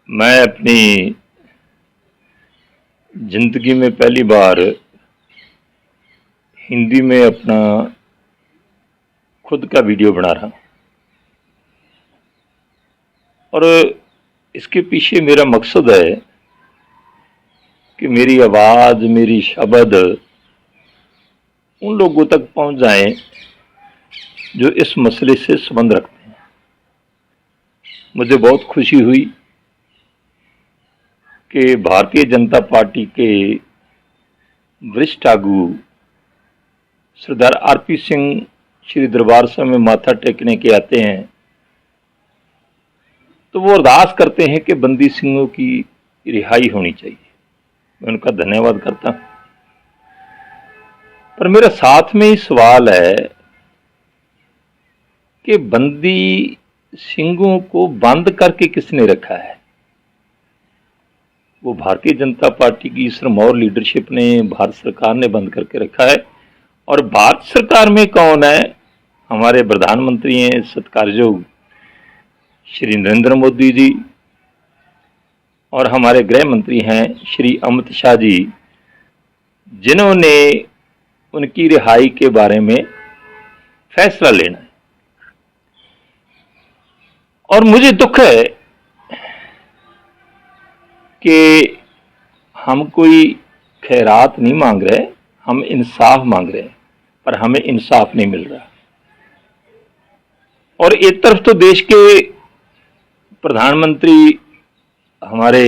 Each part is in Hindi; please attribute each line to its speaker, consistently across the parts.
Speaker 1: मैं अपनी जिंदगी में पहली बार हिंदी में अपना खुद का वीडियो बना रहा हूं और इसके पीछे मेरा मकसद है कि मेरी आवाज़, मेरी शब्द उन लोगों तक पहुंच जाएं जो इस मसले से संबंध रखते हैं। मुझे बहुत खुशी हुई कि भारतीय जनता पार्टी के वरिष्ठ आगू सरदार आरपी सिंह श्री दरबार साहब में माथा टेकने के आते हैं तो वो अरदास करते हैं कि बंदी सिंहों की रिहाई होनी चाहिए। मैं उनका धन्यवाद करता हूं। पर मेरा साथ में ही सवाल है कि बंदी सिंहों को बंद करके किसने रखा है? वो भारतीय जनता पार्टी की सिरमौर लीडरशिप ने, भारत सरकार ने बंद करके रखा है। और भारत सरकार में कौन है? हमारे प्रधानमंत्री हैं सत्कारयोग श्री नरेंद्र मोदी जी और हमारे गृह मंत्री हैं श्री अमित शाह जी, जिन्होंने उनकी रिहाई के बारे में फैसला लेना है। और मुझे दुख है कि हम कोई खैरात नहीं मांग रहे, हम इंसाफ मांग रहे हैं, पर हमें इंसाफ नहीं मिल रहा। और एक तरफ तो देश के प्रधानमंत्री हमारे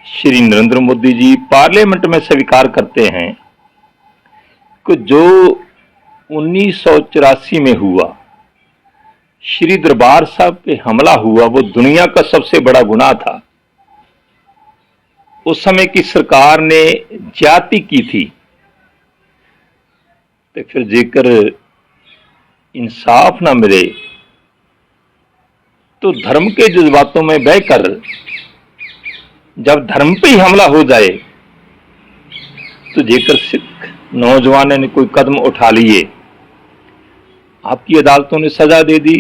Speaker 1: श्री नरेंद्र मोदी जी पार्लियामेंट में स्वीकार करते हैं कि जो 1984 में हुआ, श्री दरबार साहब पे हमला हुआ, वो दुनिया का सबसे बड़ा गुनाह था। उस समय की सरकार ने ज्यादती की थी। तो फिर जेकर इंसाफ ना मिले तो धर्म के जज्बातों में बहकर जब धर्म पे ही हमला हो जाए तो जेकर सिख नौजवानों ने कोई कदम उठा लिए, आपकी अदालतों ने सजा दे दी,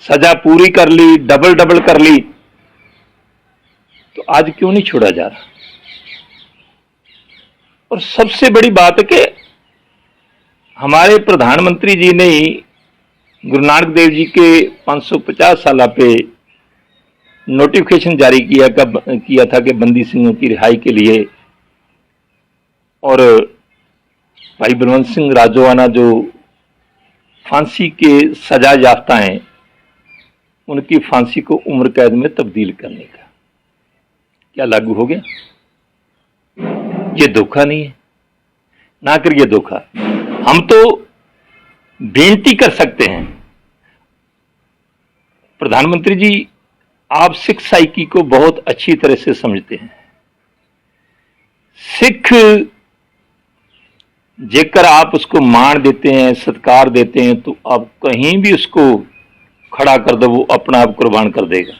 Speaker 1: सजा पूरी कर ली, डबल कर ली, तो आज क्यों नहीं छोड़ा जा रहा? और सबसे बड़ी बात है कि हमारे प्रधानमंत्री जी ने गुरु नानक देव जी के 550 साल पे नोटिफिकेशन जारी किया था कि बंदी सिंहों की रिहाई के लिए। और भाई बलवंत सिंह राजोआना जो फांसी के सजा याफ्ता हैं, उनकी फांसी को उम्र कैद में तब्दील करने का क्या लागू हो गया? ये धोखा नहीं है? ना करिए धोखा। हम तो बेनती कर सकते हैं, प्रधानमंत्री जी आप सिख साइकी को बहुत अच्छी तरह से समझते हैं। सिख जेकर आप उसको मान देते हैं, सत्कार देते हैं, तो आप कहीं भी उसको खड़ा कर दो, वो अपना आप कुर्बान कर देगा।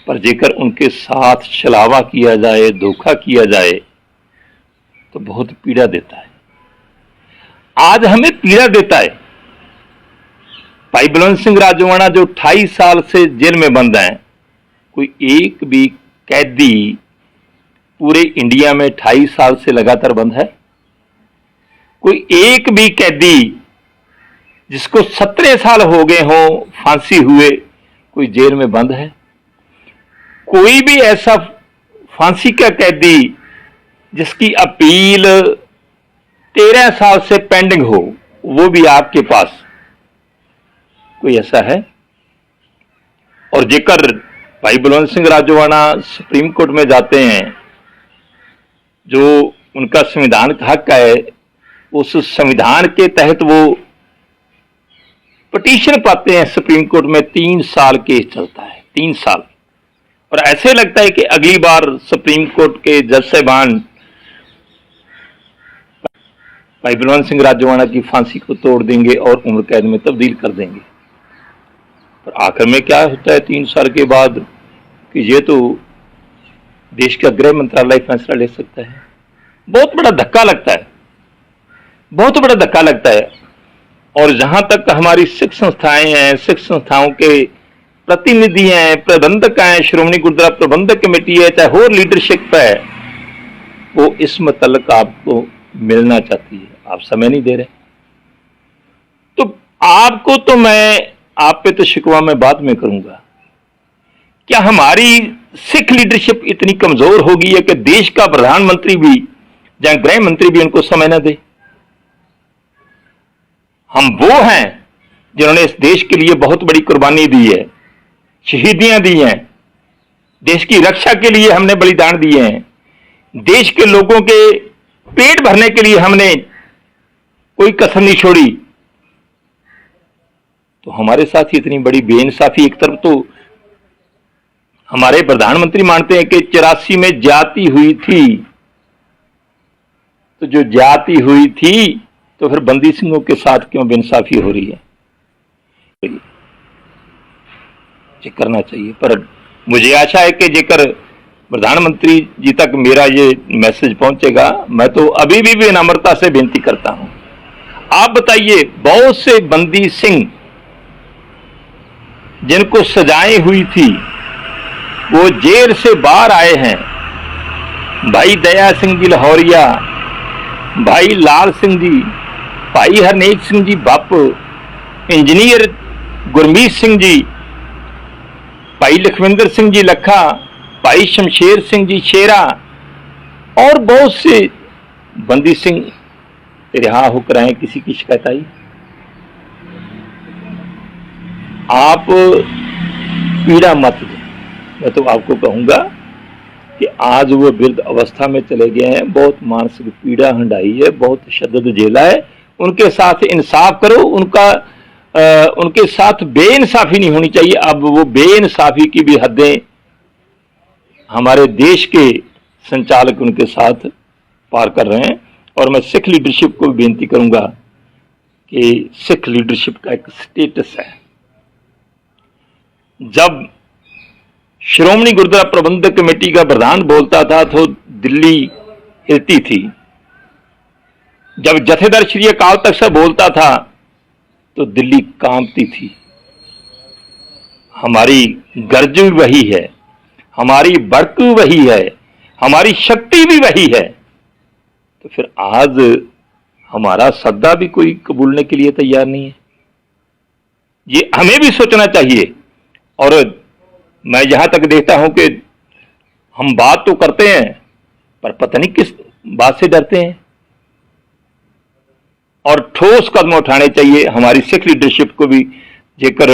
Speaker 1: पर जेकर उनके साथ छलावा किया जाए, धोखा किया जाए, तो बहुत पीड़ा देता है। आज हमें पीड़ा देता है भाई बलवंत सिंह राजोआना जो 28 साल से जेल में बंद हैं। कोई एक भी कैदी पूरे इंडिया में 28 साल से लगातार बंद है? कोई एक भी कैदी जिसको 17 साल हो गए हों फांसी हुए, कोई जेल में बंद है? कोई भी ऐसा फांसी का कैदी जिसकी अपील 13 साल से पेंडिंग हो, वो भी आपके पास कोई ऐसा है? और जेकर भाई बलवंत सिंह राजोआना सुप्रीम कोर्ट में जाते हैं, जो उनका संविधान का हक है, उस संविधान के तहत वो पिटीशन पाते हैं सुप्रीम कोर्ट में, 3 साल केस चलता है, 3 साल। और ऐसे लगता है कि अगली बार सुप्रीम कोर्ट के जज साहिबान भाई बलवंत सिंह राजोआना की फांसी को तोड़ देंगे और उम्र कैद में तब्दील कर देंगे। पर आखिर में क्या होता है 3 साल के बाद कि ये तो देश का गृह मंत्रालय फैसला ले सकता है। बहुत बड़ा धक्का लगता है, बहुत बड़ा धक्का लगता है। और जहां तक हमारी सिख संस्थाएं हैं, सिख संस्थाओं के प्रतिनिधि हैं, प्रबंधक हैं, श्रोमणी गुरुद्वारा प्रबंधक कमेटी है, चाहे होर लीडरशिप है, वो इस मतलब आपको मिलना चाहती है, आप समय नहीं दे रहे। तो आपको तो मैं आप पे तो शिकवा मैं बाद में करूंगा। क्या हमारी सिख लीडरशिप इतनी कमजोर हो गई है कि देश का प्रधानमंत्री भी या गृह मंत्री भी उनको समय न दे? हम वो हैं जिन्होंने इस देश के लिए बहुत बड़ी कुर्बानी दी है, शहीदियां दी हैं, देश की रक्षा के लिए हमने बलिदान दिए हैं, देश के लोगों के पेट भरने के लिए हमने कोई कसर नहीं छोड़ी। तो हमारे साथ ही इतनी बड़ी बेइंसाफी। एक तरफ तो हमारे प्रधानमंत्री मानते हैं कि 84 में जाति हुई थी, तो जो जाति हुई थी तो फिर बंदी सिंहों के साथ क्यों बेइंसाफी हो रही है? ये करना चाहिए। पर मुझे आशा है कि जेकर प्रधानमंत्री जी तक मेरा ये मैसेज पहुंचेगा, मैं तो अभी भी विनम्रता से बेनती करता हूं, आप बताइए, बहुत से बंदी सिंह जिनको सजाएं हुई थी वो जेल से बाहर आए हैं। भाई दया सिंह जी लाहौरिया, भाई लाल सिंह जी, भाई हरनेक सिंह जी बप, इंजीनियर गुरमीत सिंह जी, भाई लखविंदर सिंह जी लखा, भाई शमशेर सिंह जी शेरा और बहुत से बंदी सिंह रिहा होकर आए। किसी की शिकायत आई? आप पीड़ा मत दें। मैं तो आपको कहूंगा कि आज वो वृद्ध अवस्था में चले गए हैं, बहुत मानसिक पीड़ा हंडाई है, बहुत शद्दत झेला है, उनके साथ इंसाफ करो। उनके साथ बेइंसाफी नहीं होनी चाहिए। अब वो बेइंसाफी की भी हदें हमारे देश के संचालक उनके साथ पार कर रहे हैं। और मैं सिख लीडरशिप को भी बेनती करूंगा कि सिख लीडरशिप का एक स्टेटस है। जब श्रोमणी गुरुद्वारा प्रबंधक कमेटी का प्रधान बोलता था तो दिल्ली हिलती थी, जब जथेदार श्री अकाल तख्त साहब बोलता था तो दिल्ली कांपती थी। हमारी गर्ज भी वही है, हमारी बड़क भी वही है, हमारी शक्ति भी वही है। तो फिर आज हमारा सद्दा भी कोई कबूलने के लिए तैयार नहीं है। ये हमें भी सोचना चाहिए। और मैं यहां तक देखता हूं कि हम बात तो करते हैं पर पता नहीं किस बात से डरते हैं। और ठोस कदम उठाने चाहिए। हमारी सिख लीडरशिप को भी, जेकर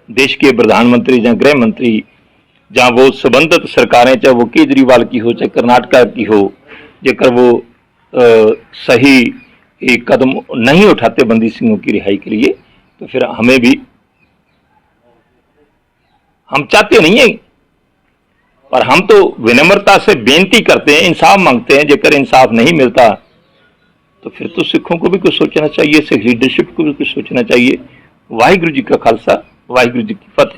Speaker 1: देश के प्रधानमंत्री या गृह मंत्री जहां वो संबंधित सरकारें, चाहे वो केजरीवाल की हो चाहे कर्नाटक की हो, जेकर वो सही एक कदम नहीं उठाते बंदी सिंहों की रिहाई के लिए, तो फिर हमें भी, हम चाहते नहीं है पर हम तो विनम्रता से बेनती करते हैं, इंसाफ मांगते हैं। जेकर इंसाफ नहीं मिलता तो फिर तो सिखों को भी कुछ सोचना चाहिए, सिख लीडरशिप को भी कुछ सोचना चाहिए। वाहिगुरु जी का खालसा, वाहिगुरु जी की फतेह।